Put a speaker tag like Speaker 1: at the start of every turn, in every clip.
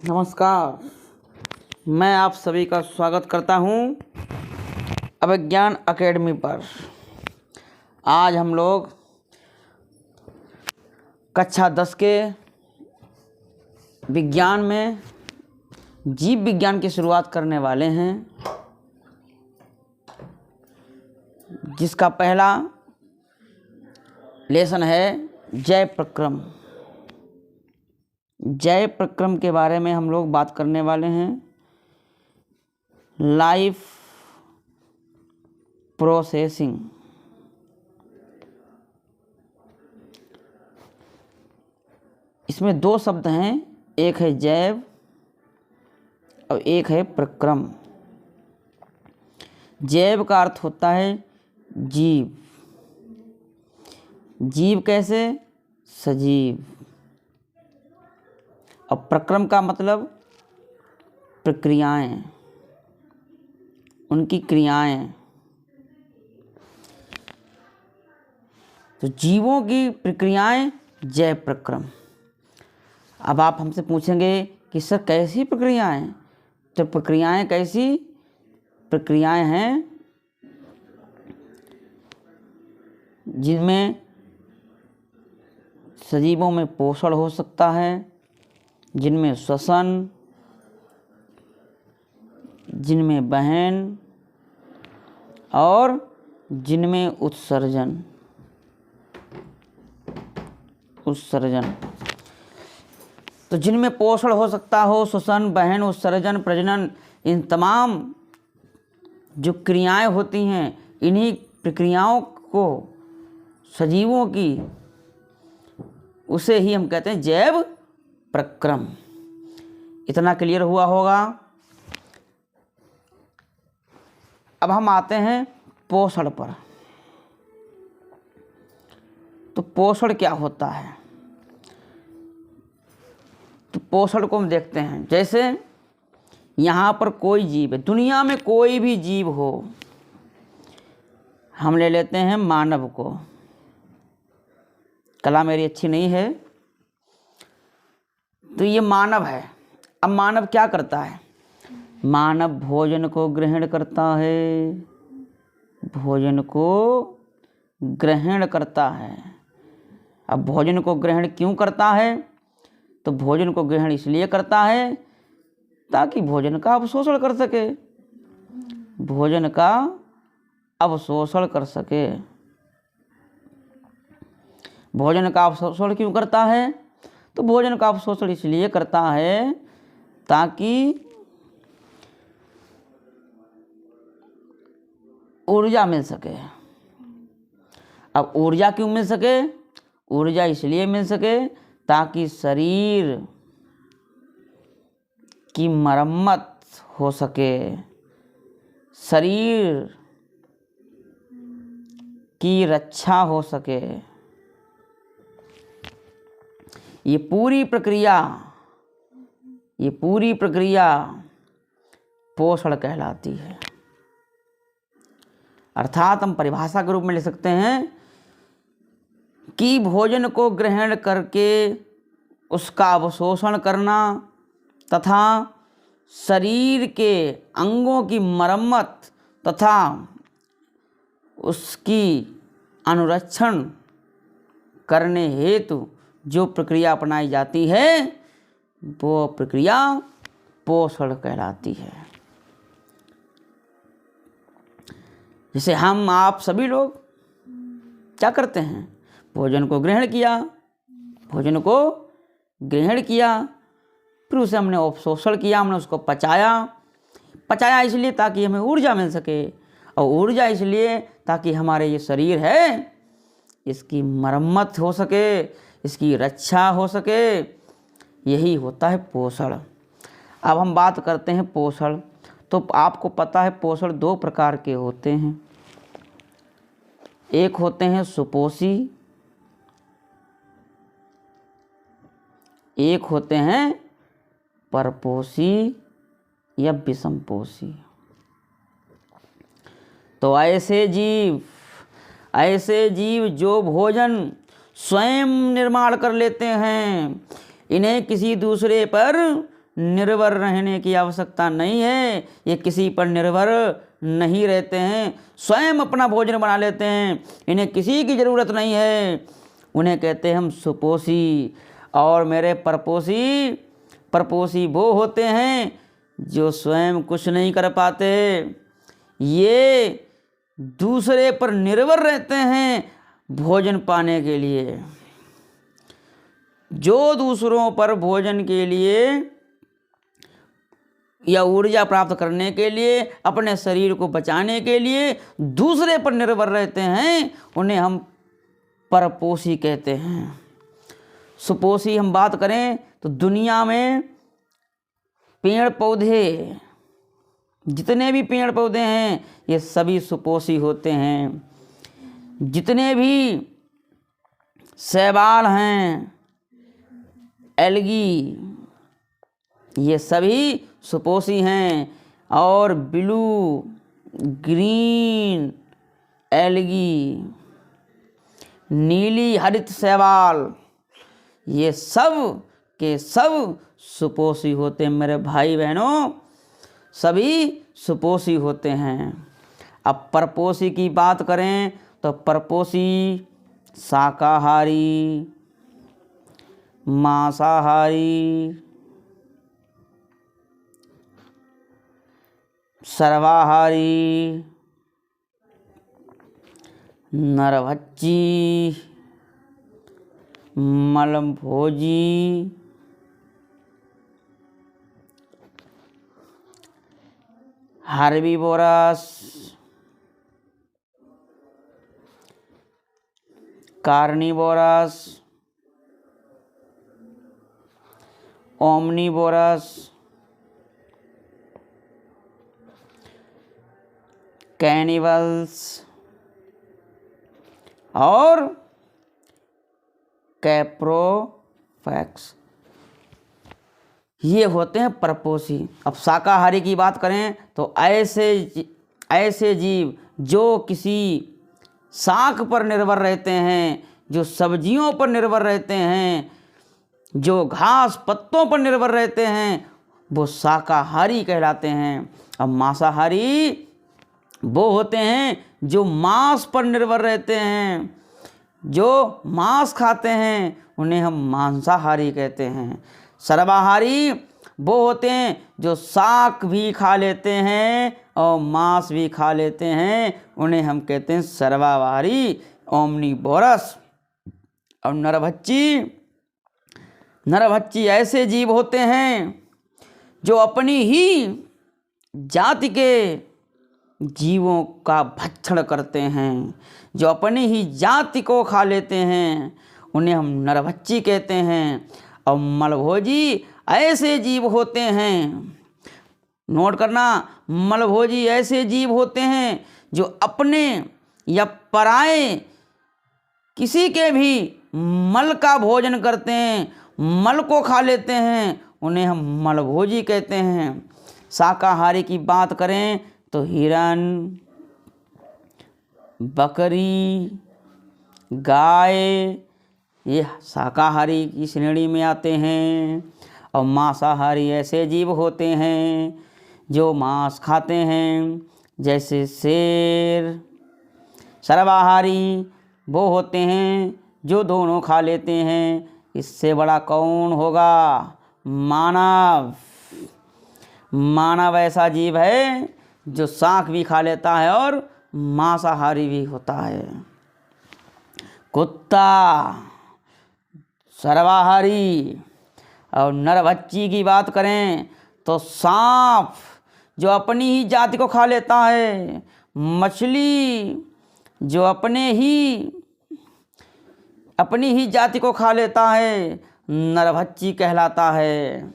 Speaker 1: नमस्कार। मैं आप सभी का स्वागत करता हूँ अभिज्ञान एकेडमी पर। आज हम लोग कक्षा 10 के विज्ञान में जीव विज्ञान की शुरुआत करने वाले हैं, जिसका पहला लेसन है जैव प्रक्रम। जैव प्रक्रम के बारे में हम लोग बात करने वाले हैं। Life processing. इसमें दो शब्द हैं, एक है जैव और एक है प्रक्रम। जैव का अर्थ होता है जीव। जीव कैसे? सजीव। और प्रक्रम का मतलब प्रक्रियाएं, उनकी क्रियाएं। तो जीवों की प्रक्रियाएं जैव प्रक्रम। अब आप हमसे पूछेंगे कि सर कैसी प्रक्रियाएं? तो प्रक्रियाएं कैसी? प्रक्रियाएं हैं जिनमें सजीवों में पोषण हो सकता है, जिनमें श्वसन, जिनमें वहन और जिनमें उत्सर्जन। तो जिनमें पोषण हो सकता हो, श्वसन, वहन, उत्सर्जन, प्रजनन, इन तमाम जो क्रियाएं होती हैं, इन्हीं प्रक्रियाओं को सजीवों की, उसे ही हम कहते हैं जैव प्रक्रम। इतना क्लियर हुआ होगा। अब हम आते हैं पोषण पर। तो पोषण क्या होता है? तो पोषण को हम देखते हैं। जैसे यहाँ पर कोई जीव है, दुनिया में कोई भी जीव हो, हम ले लेते हैं मानव को। कला मेरी अच्छी नहीं है। तो ये मानव है। अब मानव क्या करता है? मानव भोजन को ग्रहण करता है। भोजन को ग्रहण करता है। अब भोजन को ग्रहण क्यों करता है? तो भोजन को ग्रहण इसलिए करता है ताकि भोजन का अवशोषण कर सके। भोजन का अवशोषण कर सके। भोजन का अवशोषण क्यों करता है? तो भोजन का अवशोषण इसलिए करता है ताकि ऊर्जा मिल सके। अब ऊर्जा क्यों मिल सके? ऊर्जा इसलिए मिल सके ताकि शरीर की मरम्मत हो सके, शरीर की रक्षा हो सके। ये पूरी प्रक्रिया पोषण कहलाती है। अर्थात हम परिभाषा के रूप में लिख सकते हैं कि भोजन को ग्रहण करके उसका अवशोषण करना तथा शरीर के अंगों की मरम्मत तथा उसकी अनुरक्षण करने हेतु जो प्रक्रिया अपनाई जाती है, वो प्रक्रिया पोषण कहलाती है। जैसे हम आप सभी लोग क्या करते हैं? भोजन को ग्रहण किया, फिर उसे हमने अवशोषण किया, हमने उसको पचाया इसलिए ताकि हमें ऊर्जा मिल सके, और ऊर्जा इसलिए ताकि हमारे ये शरीर है इसकी मरम्मत हो सके, इसकी रक्षा हो सके। यही होता है पोषण। अब हम बात करते हैं पोषण। तो आपको पता है पोषण दो प्रकार के होते हैं। एक होते हैं सुपोषी, एक होते हैं परपोषी या विषमपोषी। तो ऐसे जीव जो भोजन स्वयं निर्माण कर लेते हैं, इन्हें किसी दूसरे पर निर्भर रहने की आवश्यकता नहीं है। ये किसी पर निर्भर नहीं रहते हैं, स्वयं अपना भोजन बना लेते हैं, इन्हें किसी की ज़रूरत नहीं है। उन्हें कहते हैं हम सुपोषी। और मेरे परपोषी वो होते हैं जो स्वयं कुछ नहीं कर पाते, ये दूसरे पर निर्भर रहते हैं भोजन पाने के लिए। जो दूसरों पर भोजन के लिए या ऊर्जा प्राप्त करने के लिए, अपने शरीर को बचाने के लिए दूसरे पर निर्भर रहते हैं, उन्हें हम परपोषी कहते हैं। सुपोषी हम बात करें तो दुनिया में पेड़ पौधे, जितने भी पेड़ पौधे हैं ये सभी सुपोषी होते हैं। जितने भी शैवाल हैं, एल्गी, ये सभी सुपोषी हैं। और ब्लू ग्रीन एल्गी, नीली हरित शैवाल, ये सब के सब सुपोषी होते हैं। मेरे भाई बहनों, सभी सुपोषी होते हैं। अब परपोषी की बात करें तो परपोषी शाकाहारी, मांसाहारी, सर्वाहारी, नरभक्षी, मलभोजी, हार्बीवोरस, कार्निवोरस, ओमनीवोरस, कैनिबल्स और कैप्रोफैक्स, ये होते हैं परपोषी। अब शाकाहारी की बात करें तो ऐसे जीव जो किसी शाक पर निर्भर रहते हैं, जो सब्जियों पर निर्भर रहते हैं, जो घास पत्तों पर निर्भर रहते हैं, वो शाकाहारी कहलाते हैं। अब मांसाहारी वो होते हैं जो मांस पर निर्भर रहते हैं, जो मांस खाते हैं, उन्हें हम मांसाहारी कहते हैं। सर्वाहारी वो होते हैं जो शाक भी खा लेते हैं और मांस भी खा लेते हैं, उन्हें हम कहते हैं सर्वाहारी, ओमनीवोरस। और नरभक्षी ऐसे जीव होते हैं जो अपनी ही जाति के जीवों का भक्षण करते हैं, जो अपनी ही जाति को खा लेते हैं, उन्हें हम नरभक्षी कहते हैं। और मलभोजी ऐसे जीव होते हैं, नोट करना, मलभोजी ऐसे जीव होते हैं जो अपने या पराए किसी के भी मल का भोजन करते हैं, मल को खा लेते हैं, उन्हें हम मलभोजी कहते हैं। शाकाहारी की बात करें तो हिरन, बकरी, गाय, ये शाकाहारी की श्रेणी में आते हैं। और मांसाहारी ऐसे जीव होते हैं जो मांस खाते हैं, जैसे शेर। सर्वाहारी वो होते हैं जो दोनों खा लेते हैं। इससे बड़ा कौन होगा? मानव ऐसा जीव है जो शाक भी खा लेता है और मांसाहारी भी होता है। कुत्ता सर्वाहारी। और नरभक्षी की बात करें तो सांप जो अपनी ही जाति को खा लेता है, मछली जो अपनी ही जाति को खा लेता है, नरभक्षी कहलाता है।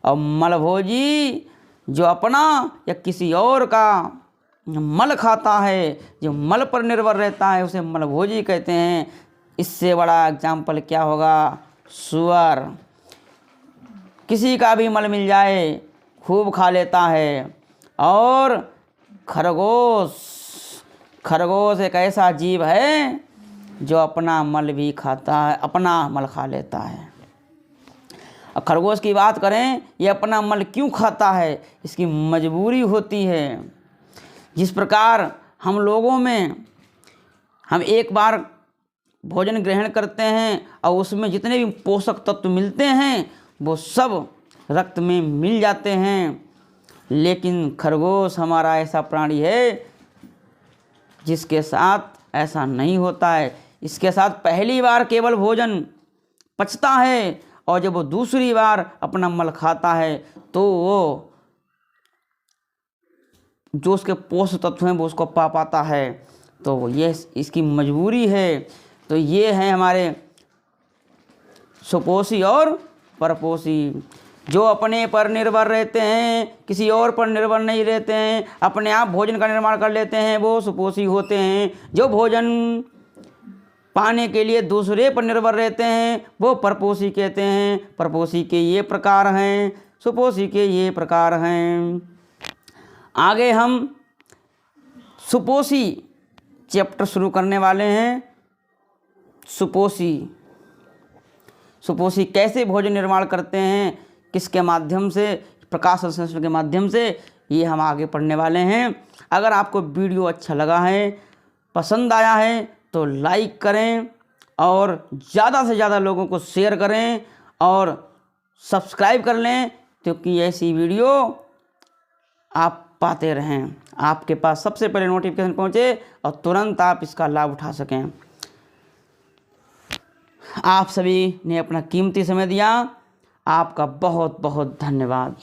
Speaker 1: और मलभोजी जो अपना या किसी और का मल खाता है, जो मल पर निर्भर रहता है, उसे मलभोजी कहते हैं। इससे बड़ा एग्जाम्पल क्या होगा? सुअर किसी का भी मल मिल जाए खूब खा लेता है। और खरगोश एक ऐसा जीव है जो अपना मल भी खाता है, अपना मल खा लेता है। और खरगोश की बात करें, ये अपना मल क्यों खाता है, इसकी मजबूरी होती है। जिस प्रकार हम लोगों में हम एक बार भोजन ग्रहण करते हैं और उसमें जितने भी पोषक तत्व मिलते हैं वो सब रक्त में मिल जाते हैं, लेकिन खरगोश हमारा ऐसा प्राणी है जिसके साथ ऐसा नहीं होता है। इसके साथ पहली बार केवल भोजन पचता है और जब वो दूसरी बार अपना मल खाता है तो वो जो उसके पोषक तत्व हैं वो उसको पा पाता है। तो ये इसकी मजबूरी है। तो ये हैं हमारे सुपोषी और परपोषी, जो अपने पर निर्भर रहते हैं, किसी और पर निर्भर नहीं रहते हैं, अपने आप भोजन का निर्माण कर लेते हैं, वो सुपोषी होते हैं। जो भोजन पाने के लिए दूसरे पर निर्भर रहते हैं वो परपोषी कहते हैं। परपोषी के ये प्रकार हैं, सुपोषी के ये प्रकार हैं। आगे हम सुपोषी चैप्टर शुरू करने वाले हैं। सुपोषी कैसे भोजन निर्माण करते हैं, किसके माध्यम से, प्रकाश संश्लेषण के माध्यम से, ये हम आगे पढ़ने वाले हैं। अगर आपको वीडियो अच्छा लगा है, पसंद आया है तो लाइक करें और ज़्यादा से ज़्यादा लोगों को शेयर करें और सब्सक्राइब कर लें, क्योंकि ऐसी वीडियो आप पाते रहें, आपके पास सबसे पहले नोटिफिकेशन पहुँचे और तुरंत आप इसका लाभ उठा सकें। आप सभी ने अपना कीमती समय दिया, आपका बहुत बहुत धन्यवाद।